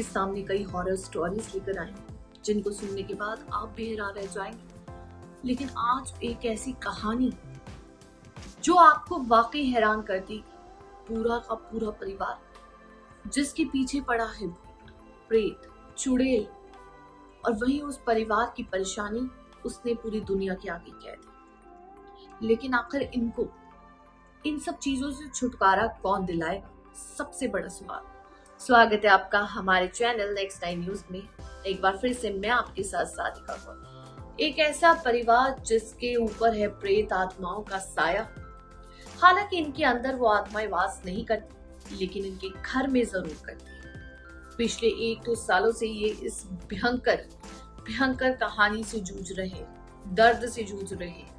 आपके सामने कई हॉरर स्टोरीज लेकर आए हैं जिनको सुनने के बाद आप भी हैरान रह जाएंगे। लेकिन आज एक ऐसी कहानी जो आपको वाकई हैरान कर देगी। पूरा का पूरा परिवार जिसके पीछे पड़ा है भूत, प्रेत, चुड़ैल और वहीं उस परिवार की परेशानी उसने पूरी दुनिया के आगे कह दी। लेकिन आखिर इनको इन सब चीजों से छुटकारा कौन दिलाएगा? सबसे बड़ा सवाल। स्वागत है आपका हमारे चैनल नेक्स्ट टाइम न्यूज में। एक बार फिर से मैं आपके साथ साधिका कौर। एक ऐसा परिवार जिसके ऊपर है प्रेत आत्माओं का साया। हालांकि इनके अंदर वो आत्माएं वास नहीं करती, लेकिन इनके घर में जरूर करती है। पिछले 1-2 सालों से ये इस भयंकर कहानी से जूझ रहे, दर्द से जूझ रहे।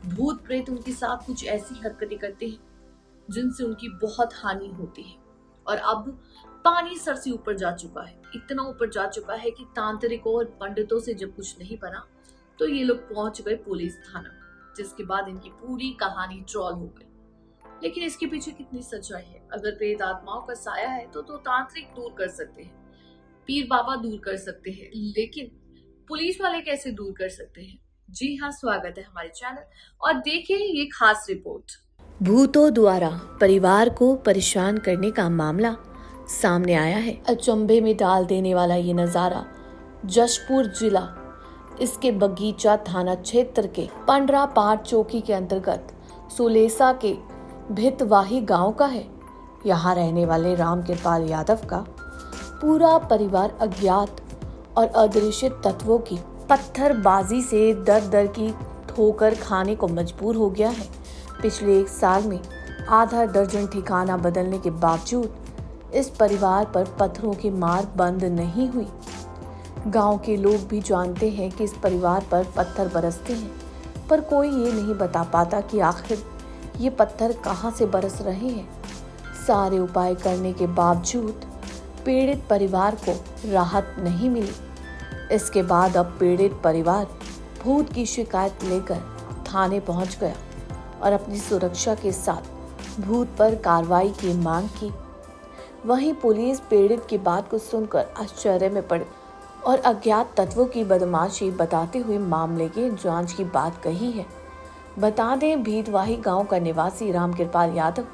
भूत प्रेत उनके साथ कुछ ऐसी हरकतें करते हैं जिनसे उनकी बहुत हानि होती है। और अब पानी सर से ऊपर जा चुका है, इतना ऊपर जा चुका है कि तांत्रिकों और पंडितों से जब कुछ नहीं बना तो ये लोग पहुंच गए पुलिस थाना, जिसके बाद इनकी पूरी कहानी ट्रोल हो गई। लेकिन इसके पीछे कितनी सच्चाई है? अगर प्रेत आत्माओं का साया है तो तांत्रिक दूर कर सकते हैं, पीर बाबा दूर कर सकते हैं, लेकिन पुलिस वाले कैसे दूर कर सकते हैं? जी हाँ, स्वागत है हमारे चैनल और देखिए ये खास रिपोर्ट। भूतों द्वारा परिवार को परेशान करने का मामला सामने आया है। अचंभे में डाल देने वाला ये नजारा जशपुर जिला इसके बगीचा थाना क्षेत्र के पंडरापाट चौकी के अंतर्गत सुलेसा के भितवाही गांव का है। यहाँ रहने वाले रामकृपाल यादव का पूरा परिवार अज्ञात और अदृश्य तत्वों की पत्थरबाजी से दर की ठोकर खाने को मजबूर हो गया है। पिछले 1 साल में आधा दर्जन ठिकाना बदलने के बावजूद इस परिवार पर पत्थरों की मार बंद नहीं हुई। गांव के लोग भी जानते हैं कि इस परिवार पर पत्थर बरसते हैं, पर कोई ये नहीं बता पाता कि आखिर ये पत्थर कहां से बरस रहे हैं। सारे उपाय करने के बावजूद पीड़ित परिवार को राहत नहीं मिली। इसके बाद अब पीड़ित परिवार भूत की शिकायत लेकर थाने पहुंच गया और अपनी सुरक्षा के साथ भूत पर कार्रवाई की मांग की। वहीं पुलिस पीड़ित की बात को सुनकर आश्चर्य में पड़ी और अज्ञात तत्वों की बदमाशी बताते हुए मामले की जांच की बात कही है। बता दें, भितवाही गांव का निवासी रामकृपाल यादव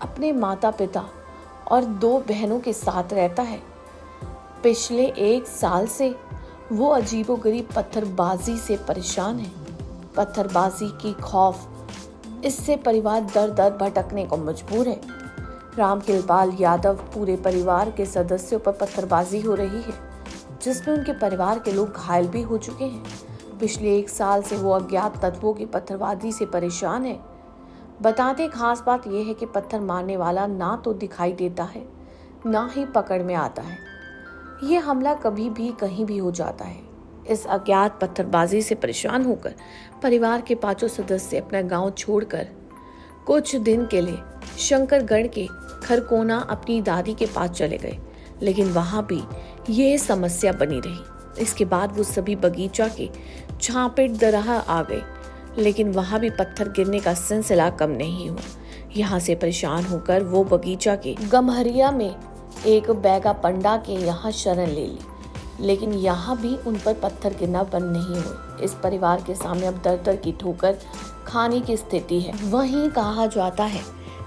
अपने माता पिता और 2 बहनों के साथ रहता है। पिछले 1 साल से वो अजीबोगरीब पत्थरबाजी से परेशान है। पत्थरबाजी की खौफ इससे परिवार दर भटकने को मजबूर है। रामकृपाल यादव पूरे परिवार के सदस्यों पर पत्थरबाजी हो रही है, जिसमें उनके परिवार के लोग घायल भी हो चुके हैं। पिछले 1 साल से वो अज्ञात तत्वों की पत्थरबाजी से परेशान है। बताते खास बात यह है कि पत्थर मारने वाला ना तो दिखाई देता है, ना ही पकड़ में आता है। ये हमला कभी भी कहीं भी हो जाता है। इस अज्ञात पत्थरबाजी से परेशान होकर परिवार के 5 सदस्य अपना गांव छोड़कर कुछ दिन के लिए शंकरगढ़ के खरकोना अपनी दादी के पास चले गए, लेकिन वहां भी ये समस्या बनी रही। इसके बाद वो सभी बगीचा के झांपेट दरह आ गए, लेकिन वहां भी पत्थर गिरने का सिलसिला कम नहीं हुआ। यहाँ से परेशान होकर वो बगीचा के गम्हरिया में एक बैगा पंडा के यहाँ शरण ले ली, लेकिन यहाँ भी उन पर पत्थर गिरना बंद नहीं हुए। इस परिवार के सामने अब दर की ठोकर खाने की स्थिति है। वहीं कहा जाता है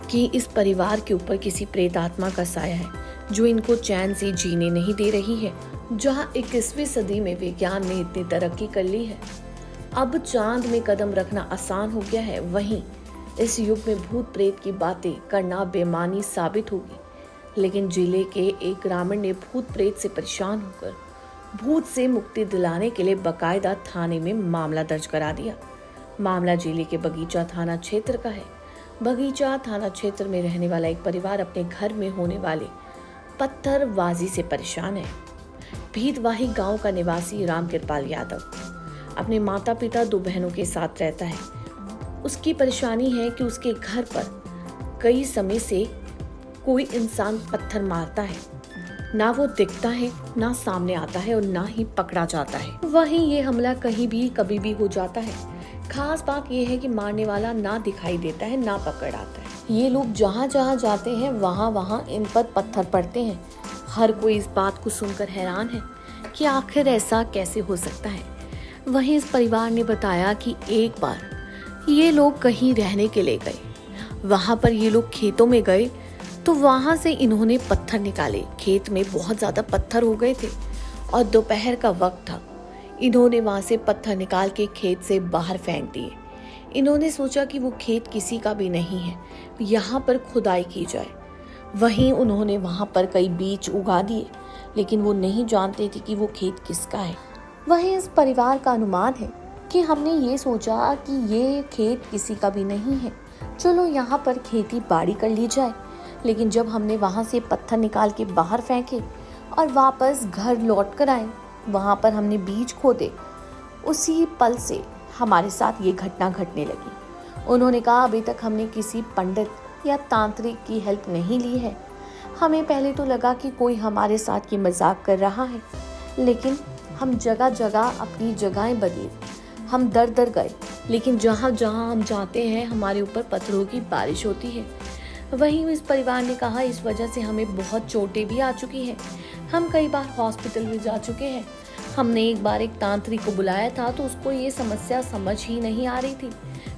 कि इस परिवार के ऊपर किसी प्रेत आत्मा का साया है जो इनको चैन से जीने नहीं दे रही है। जहाँ 21वीं सदी में विज्ञान ने इतनी तरक्की कर ली है, अब चांद में कदम रखना आसान हो गया है। वहीं इस युग में भूत प्रेत की बातें करना बेमानी साबित होगी। लेकिन जिले के एक ग्रामीण ने भूत प्रेत से परेशान होकर भूत से मुक्ति दिलाने के लिए बकायदा थाने में मामला दर्ज करा दिया। मामला जिले के बगीचा थाना क्षेत्र का है। बगीचा थाना क्षेत्र में रहने वाला एक परिवार अपने घर में होने वाले पत्थरबाजी से परेशान है। भितवाही गांव का निवासी रामकृपाल यादव अपने माता पिता 2 बहनों के साथ रहता है। उसकी परेशानी है कि उसके घर पर कई समय से कोई इंसान पत्थर मारता है, ना वो दिखता है, ना सामने आता है और ना ही पकड़ा जाता है। वहीं ये हमला कहीं भी कभी भी हो जाता है। खास बात यह है कि मारने वाला ना दिखाई देता है, ना पकड़ आता है। ये लोग जहाँ जहाँ जाते हैं वहाँ इन पर पत्थर पड़ते हैं। हर कोई इस बात को सुनकर हैरान है कि आखिर ऐसा कैसे हो सकता है। वहीं इस परिवार ने बताया कि एक बार ये लोग कहीं रहने के लिए गए, वहां पर ये लोग खेतों में गए तो वहां से इन्होंने पत्थर निकाले। खेत में बहुत ज्यादा पत्थर हो गए थे और दोपहर का वक्त था। इन्होंने वहां से पत्थर निकाल के खेत से बाहर फेंक दिए। इन्होंने सोचा कि वो खेत किसी का भी नहीं है, यहाँ पर खुदाई की जाए। वहीं उन्होंने वहां पर कई बीज उगा दिए, लेकिन वो नहीं जानते थे कि वो खेत किसका है। वहीं इस परिवार का अनुमान है कि हमने ये सोचा कि ये खेत किसी का भी नहीं है, चलो यहाँ पर खेती बाड़ी कर ली जाए। लेकिन जब हमने वहां से पत्थर निकाल के बाहर फेंके और वापस घर लौट कर आए, वहां पर हमने बीज खोदे, उसी पल से हमारे साथ ये घटना घटने लगी। उन्होंने कहा अभी तक हमने किसी पंडित या तांत्रिक की हेल्प नहीं ली है। हमें पहले तो लगा कि कोई हमारे साथ ये मजाक कर रहा है, लेकिन हम जगह जगह अपनी जगहें बदली, हम दर दर गए, लेकिन जहाँ जहाँ हम जाते हैं हमारे ऊपर पत्थरों की बारिश होती है। वहीं इस परिवार ने कहा इस वजह से हमें बहुत चोटें भी आ चुकी हैं। हम कई बार हॉस्पिटल में जा चुके हैं। हमने एक बार एक तांत्रिक को बुलाया था तो उसको ये समस्या समझ ही नहीं आ रही थी,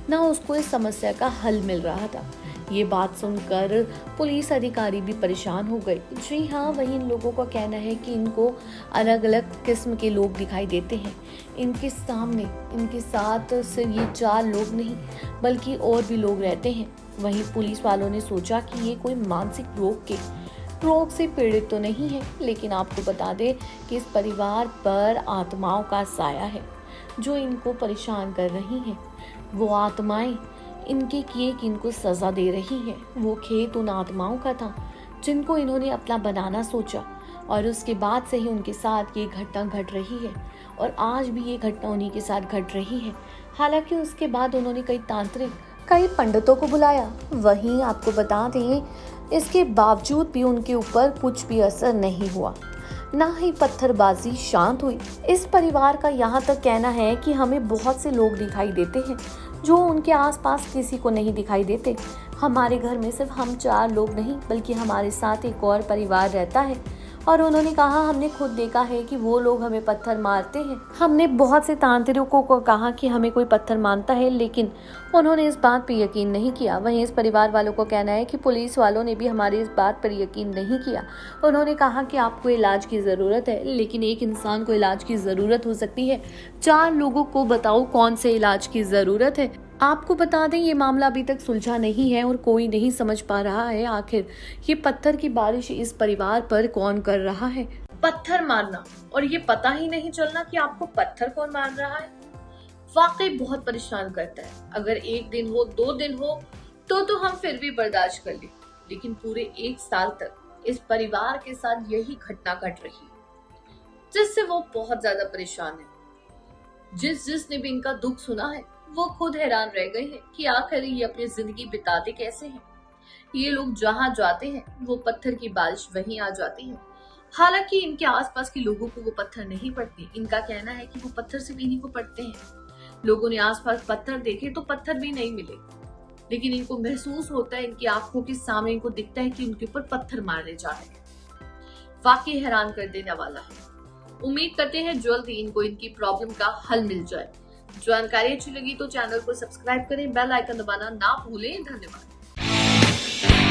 ना उसको इस समस्या का हल मिल रहा था। ये बात सुनकर पुलिस अधिकारी भी परेशान हो गए। जी हाँ, वहीं इन लोगों का कहना है कि इनको अलग अलग किस्म के लोग दिखाई देते हैं। इनके सामने इनके साथ सिर्फ ये 4 लोग नहीं बल्कि और भी लोग रहते हैं। वहीं पुलिस वालों ने सोचा कि ये कोई मानसिक रोग से पीड़ित तो नहीं है, लेकिन आपको बता दें कि इस परिवार पर आत्माओं का साया है जो इनको परेशान कर रही हैं। वो आत्माएं इनके किए कि इनको सजा दे रही हैं। वो खेत उन आत्माओं का था जिनको इन्होंने अपना बनाना सोचा और उसके बाद से ही उनके साथ ये घटना घट रही है और आज भी ये घटना उन्हीं के साथ घट रही है। हालांकि उसके बाद उन्होंने कई पंडितों को बुलाया। वहीं आपको बता दें इसके बावजूद भी उनके ऊपर कुछ भी असर नहीं हुआ, ना ही पत्थरबाजी शांत हुई। इस परिवार का यहाँ तक कहना है कि हमें बहुत से लोग दिखाई देते हैं जो उनके आसपास किसी को नहीं दिखाई देते। हमारे घर में सिर्फ हम 4 लोग नहीं बल्कि हमारे साथ एक और परिवार रहता है और उन्होंने कहा हमने खुद देखा है कि वो लोग हमें पत्थर मारते हैं। हमने बहुत से तांत्रिकों को कहा कि हमें कोई पत्थर मारता है, लेकिन उन्होंने इस बात पर यकीन नहीं किया। वहीं इस परिवार वालों को कहना है कि पुलिस वालों ने भी हमारी इस बात पर यकीन नहीं किया। उन्होंने कहा कि आपको इलाज की ज़रूरत है, लेकिन एक इंसान को इलाज की ज़रूरत हो सकती है, 4 लोगों को बताओ कौन से इलाज की ज़रूरत है। आपको बता दें ये मामला अभी तक सुलझा नहीं है और कोई नहीं समझ पा रहा है आखिर ये पत्थर की बारिश इस परिवार पर कौन कर रहा है। पत्थर मारना और ये पता ही नहीं चलना कि आपको पत्थर कौन मार रहा है, वाकई बहुत परेशान करता है। अगर 1 दिन हो 2 दिन हो तो हम फिर भी बर्दाश्त कर ले, लेकिन पूरे 1 साल तक इस परिवार के साथ यही घटना घट रही है, जिससे वो बहुत ज्यादा परेशान है। जिसने भी इनका दुख सुना है वो खुद हैरान रह गए हैं कि आखिर ये अपनी जिंदगी बिताते कैसे हैं। ये लोग जहां जाते हैं वो पत्थर की बारिश वहीं आ जाती है। हालांकि इनके आसपास के लोगों को वो पत्थर नहीं पड़ते। इनका कहना है कि वो पत्थर सिर्फ इन्हीं को पड़ते हैं। लोगों ने आसपास पत्थर देखे तो पत्थर भी नहीं मिले, लेकिन इनको महसूस होता है, इनकी आंखों के सामने इनको दिखता है कि उनके ऊपर पत्थर मारे जा रहे हैं। वाकई हैरान कर देने वाला है। उम्मीद करते हैं जल्द ही इनको इनकी प्रॉब्लम का हल मिल जाए। जानकारी अच्छी लगी तो चैनल को सब्सक्राइब करें, बेल आइकन दबाना ना भूलें। धन्यवाद।